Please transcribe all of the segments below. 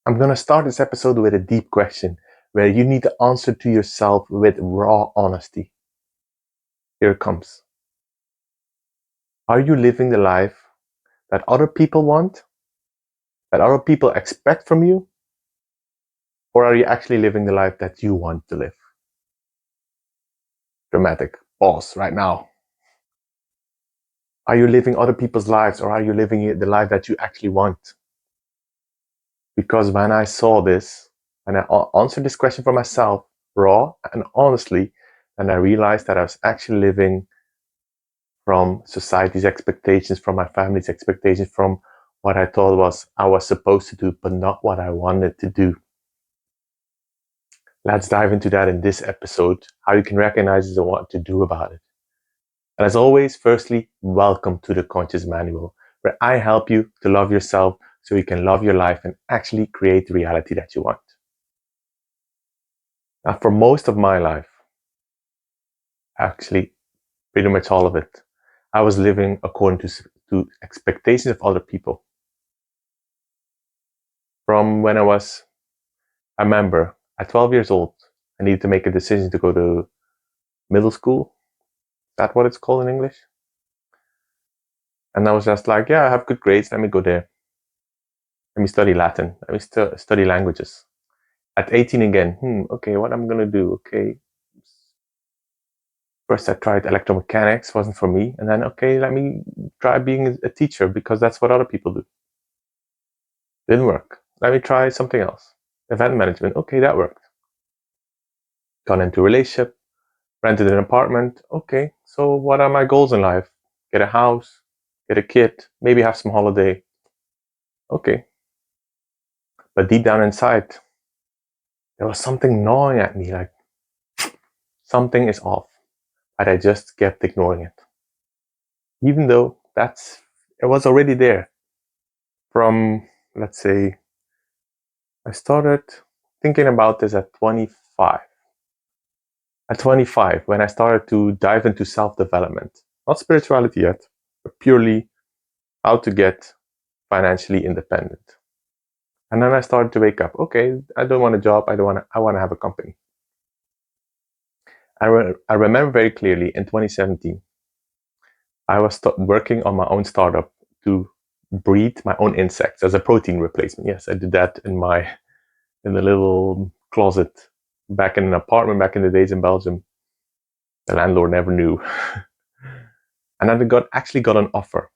I'm going to start this episode with a deep question where you need to answer to yourself with raw honesty. Here it comes. Are you living the life that other people want, that other people expect from you, or are you actually living the life that you want to live? Dramatic. Pause right now. Are you living other people's lives, or are you living the life that you actually want? Because when I saw this, and I answered this question for myself, raw and honestly, and I realized that I was actually living from society's expectations, from my family's expectations, from what I thought was I was supposed to do, but not what I wanted to do. Let's dive into that in this episode, how you can recognize it and what to do about it. And as always, firstly, welcome to the Conscious Manual, where I help you to love yourself so you can love your life and actually create the reality that you want. Now, for most of my life, actually, pretty much all of it, I was living according to expectations of other people. From when I remember at 12 years old, I needed to make a decision to go to middle school. Is that what it's called in English? And I was just like, yeah, I have good grades. Let me go there. Let me study Latin. Let me study languages. At 18 again, okay, what am I going to do? Okay. First, I tried electromechanics, wasn't for me. And then, okay, let me try being a teacher because that's what other people do. Didn't work. Let me try something else. Event management. Okay, that worked. Got into a relationship, rented an apartment. Okay, so what are my goals in life? Get a house, get a kid, maybe have some holiday. Okay. But deep down inside, there was something gnawing at me like something is off. But I just kept ignoring it. Even though it was already there. From, let's say, I started thinking about this at 25. At 25, when I started to dive into self-development, not spirituality yet, but purely how to get financially independent. And then I started to wake up. Okay, I don't want a job. I want to have a company. I remember very clearly in 2017, I was working on my own startup to breed my own insects as a protein replacement. Yes, I did that in the little closet back in an apartment back in the days in Belgium. The landlord never knew. And I actually got an offer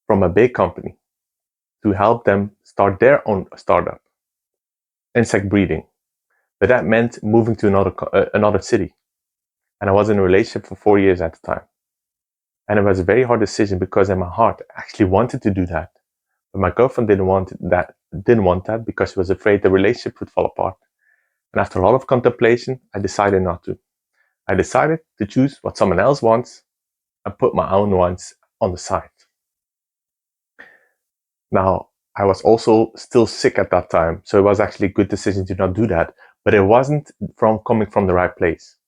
from a big company to help them start their own startup, insect breeding. But that meant moving to another city. And I was in a relationship for 4 years at the time. And it was a very hard decision because in my heart I actually wanted to do that. But my girlfriend didn't want that because she was afraid the relationship would fall apart. And after a lot of contemplation, I decided not to. I decided to choose what someone else wants and put my own wants on the side. Now, I was also still sick at that time, so it was actually a good decision to not do that. But it wasn't coming from the right place.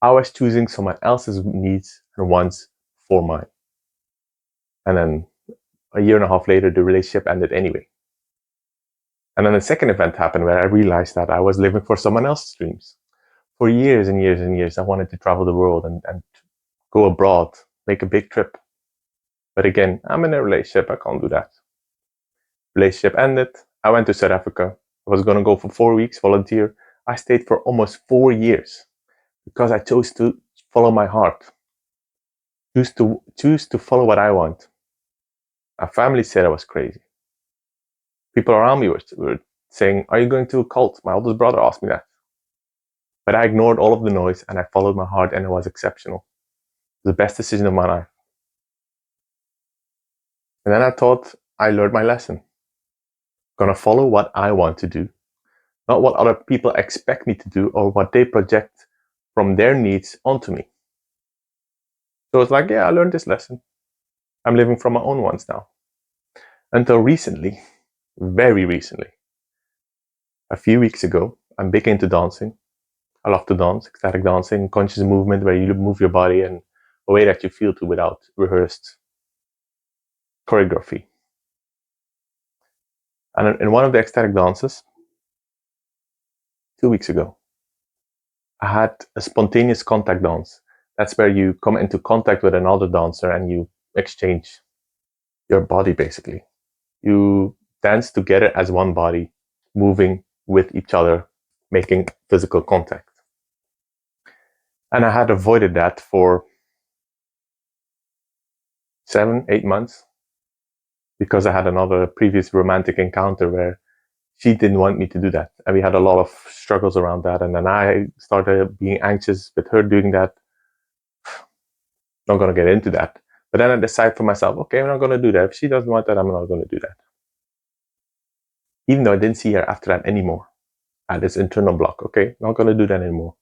I was choosing someone else's needs and wants for mine. And then a year and a half later, the relationship ended anyway. And then the second event happened where I realized that I was living for someone else's dreams. For years and years and years, I wanted to travel the world and go abroad, make a big trip. But again, I'm in a relationship, I can't do that. Relationship ended. I went to South Africa. I was going to go for 4 weeks, volunteer. I stayed for almost 4 years because I chose to follow my heart. Choose to follow what I want. My family said I was crazy. People around me were saying, "Are you going to a cult?" My oldest brother asked me that. But I ignored all of the noise and I followed my heart, and it was exceptional. The best decision of my life. And then I thought I learned my lesson. I'm gonna follow what I want to do, not what other people expect me to do or what they project from their needs onto me. So it's like, yeah, I learned this lesson. I'm living from my own wants now. Until recently, very recently, a few weeks ago, I'm big into dancing. I love to dance, ecstatic dancing, conscious movement where you move your body in a way that you feel to without rehearsed choreography. And in one of the ecstatic dances, 2 weeks ago, I had a spontaneous contact dance. That's where you come into contact with another dancer and you exchange your body, basically. You dance together as one body, moving with each other, making physical contact. And I had avoided that for 7-8 months because I had another previous romantic encounter where she didn't want me to do that. And we had a lot of struggles around that. And then I started being anxious with her doing that. Not going to get into that. But then I decided for myself, okay, I'm not going to do that. If she doesn't want that, I'm not going to do that. Even though I didn't see her after that anymore. I had this internal block. Okay, not going to do that anymore.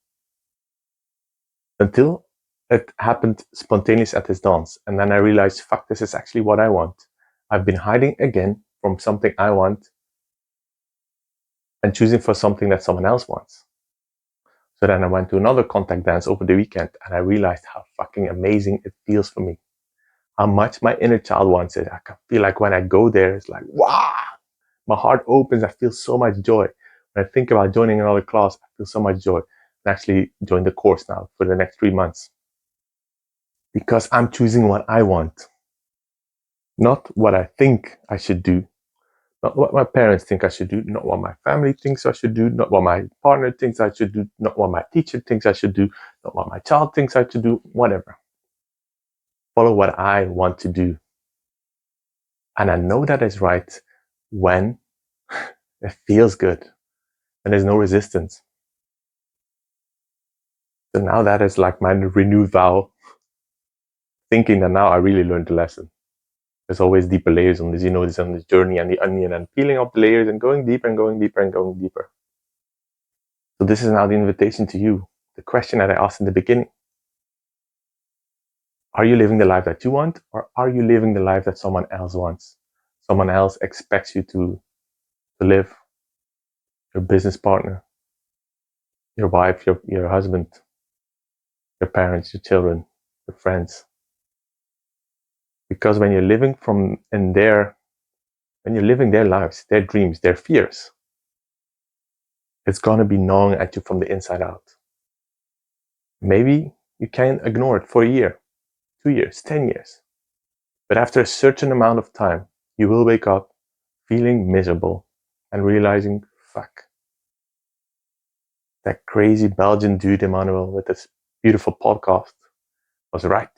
Until it happened spontaneous at this dance. And then I realized, fuck, this is actually what I want. I've been hiding again from something I want and choosing for something that someone else wants. So then I went to another contact dance over the weekend and I realized how fucking amazing it feels for me. How much my inner child wants it. I can feel like when I go there, it's like, wow, my heart opens. I feel so much joy. When I think about joining another class, I feel so much joy. I actually joined the course now for the next 3 months. Because I'm choosing what I want. Not what I think I should do. Not what my parents think I should do. Not what my family thinks I should do. Not what my partner thinks I should do. Not what my teacher thinks I should do. Not what my child thinks I should do. Whatever. Follow what I want to do. And I know that is right when it feels good and there's no resistance. So now that is like my renewed vow, thinking that now I really learned the lesson. There's always deeper layers on this, this on this journey and the onion and peeling off the layers and going deeper and going deeper and going deeper. So this is now the invitation to you. The question that I asked in the beginning. Are you living the life that you want, or are you living the life that someone else wants? Someone else expects you to live. Your business partner, your wife, your husband, your parents, your children, your friends. Because when you're living when you're living their lives, their dreams, their fears, it's gonna be gnawing at you from the inside out. Maybe you can ignore it for a year, 2 years, 10 years. But after a certain amount of time, you will wake up feeling miserable and realizing, fuck, that crazy Belgian dude, Emmanuel, with this beautiful podcast was right.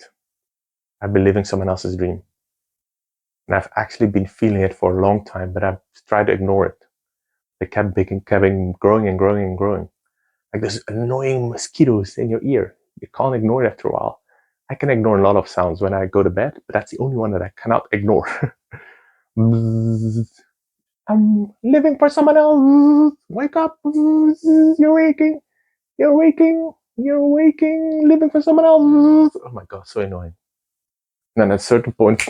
I've been living someone else's dream. And I've actually been feeling it for a long time, but I've tried to ignore it. They kept growing and growing and growing. Like those annoying mosquitoes in your ear. You can't ignore it after a while. I can ignore a lot of sounds when I go to bed, but that's the only one that I cannot ignore. I'm living for someone else. Wake up. You're waking. You're waking. You're waking. Living for someone else. Oh my God, so annoying. And then at a certain point,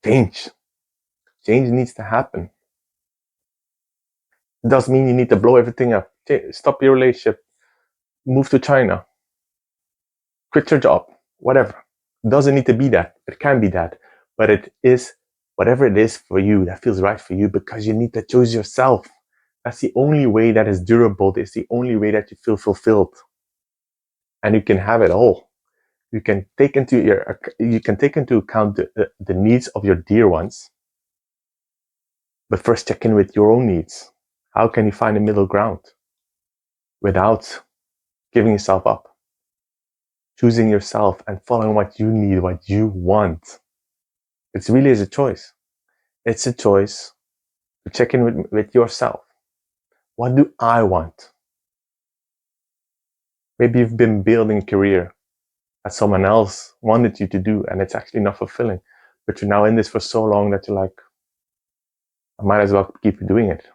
change. Change needs to happen. It doesn't mean you need to blow everything up. Stop your relationship. Move to China. Quit your job. Whatever. It doesn't need to be that. It can be that. But it is whatever it is for you that feels right for you, because you need to choose yourself. That's the only way that is durable. It's the only way that you feel fulfilled. And you can have it all. You can take into account the needs of your dear ones. But first check in with your own needs. How can you find a middle ground without giving yourself up? Choosing yourself and following what you need, what you want. It really is a choice. It's a choice to check in with yourself. What do I want? Maybe you've been building a career that someone else wanted you to do and it's actually not fulfilling. But you're now in this for so long that you're like, I might as well keep doing it.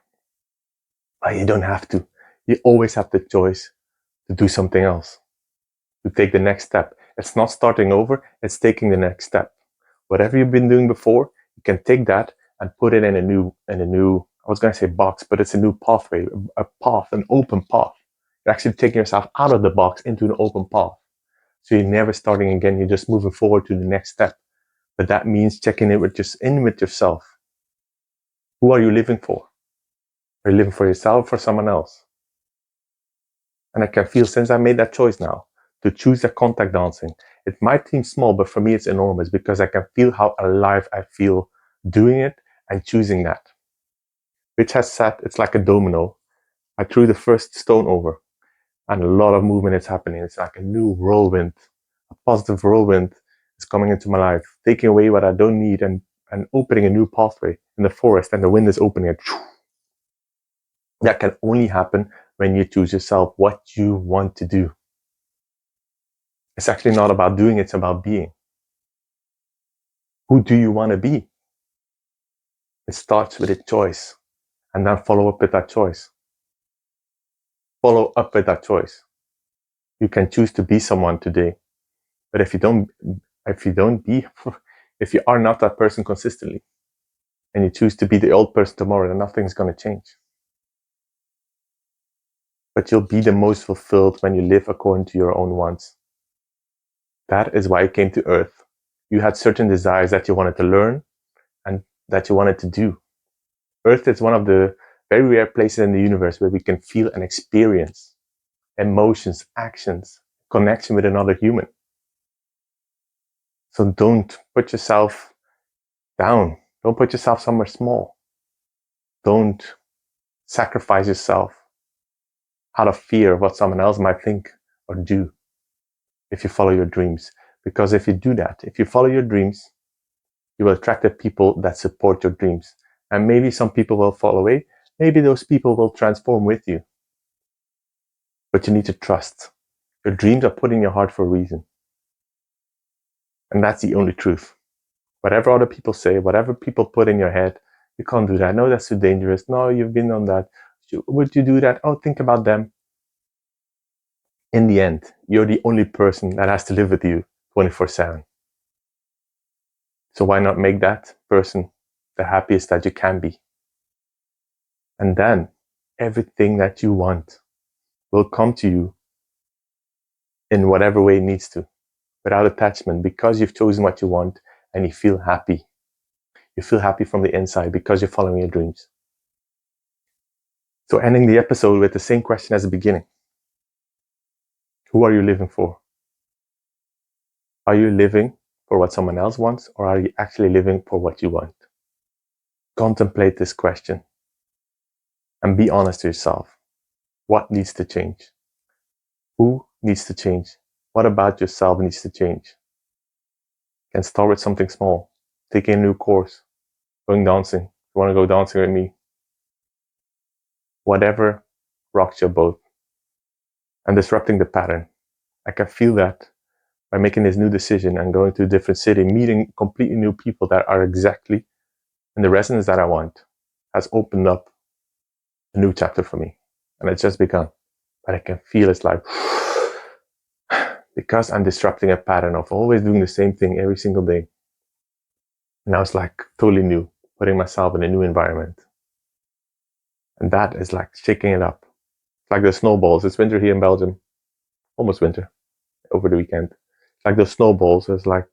But you don't have to. You always have the choice to do something else, to take the next step. It's not starting over, it's taking the next step. Whatever you've been doing before, you can take that and put it in a new, I was going to say box, but it's a new pathway, a path, an open path. You're actually taking yourself out of the box into an open path. So you're never starting again, you're just moving forward to the next step. But that means checking in with yourself. Who are you living for? Are you living for yourself or someone else? And I can feel, since I made that choice now to choose the contact dancing, it might seem small, but for me it's enormous, because I can feel how alive I feel doing it and choosing that. Which has sat, it's like a domino. I threw the first stone over, and a lot of movement is happening. It's like a new whirlwind, a positive whirlwind is coming into my life, taking away what I don't need and opening a new pathway in the forest, and the wind is opening it. That can only happen when you choose yourself, what you want to do. It's actually not about doing, it's about being. Who do you want to be? It starts with a choice, and then follow up with that choice. Follow up with that choice. You can choose to be someone today, but if you are not that person consistently, and you choose to be the old person tomorrow, then nothing's going to change. But you'll be the most fulfilled when you live according to your own wants. That is why you came to Earth. You had certain desires that you wanted to learn and that you wanted to do. Earth is one of the very rare places in the universe where we can feel and experience emotions, actions, connection with another human. So don't put yourself down. Don't put yourself somewhere small. Don't sacrifice yourself out of fear of what someone else might think or do if you follow your dreams. Because if you do that, if you follow your dreams, you will attract the people that support your dreams. And maybe some people will fall away. Maybe those people will transform with you. But you need to trust. Your dreams are put in your heart for a reason. And that's the only truth. Whatever other people say, whatever people put in your head, you can't do that. No, that's too dangerous. No, you've been on that. Would you do that? Oh, think about them. In the end, you're the only person that has to live with you 24/7. So why not make that person the happiest that you can be? And then everything that you want will come to you in whatever way it needs to, without attachment, because you've chosen what you want and you feel happy. You feel happy from the inside because you're following your dreams. So ending the episode with the same question as the beginning. Who are you living for? Are you living for what someone else wants, or are you actually living for what you want? Contemplate this question and be honest to yourself. What needs to change? Who needs to change? What about yourself needs to change? You can start with something small. Taking a new course, going dancing. You want to go dancing with me? Whatever rocks your boat. And disrupting the pattern. I can feel that by making this new decision and going to a different city, meeting completely new people that are exactly in the resonance that I want, has opened up a new chapter for me. And it's just begun. But I can feel it's like, because I'm disrupting a pattern of always doing the same thing every single day. Now it's like totally new, putting myself in a new environment. And that is like shaking it up. It's like the snowballs. It's winter here in Belgium. Almost winter. Over the weekend. It's like the snowballs. It's like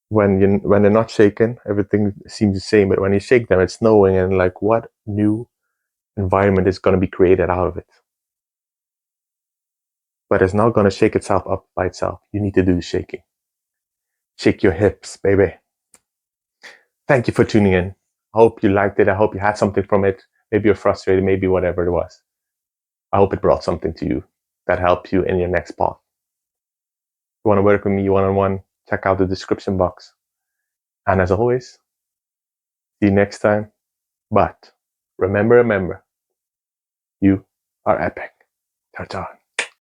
when they're not shaken, everything seems the same. But when you shake them, it's snowing, and like, what new environment is going to be created out of it? But it's not going to shake itself up by itself. You need to do the shaking. Shake your hips, baby. Thank you for tuning in. I hope you liked it. I hope you had something from it. Maybe you're frustrated, maybe whatever it was. I hope it brought something to you that helped you in your next path. If you want to work with me one-on-one, check out the description box. And as always, see you next time. But remember, you are epic. Ciao, ciao.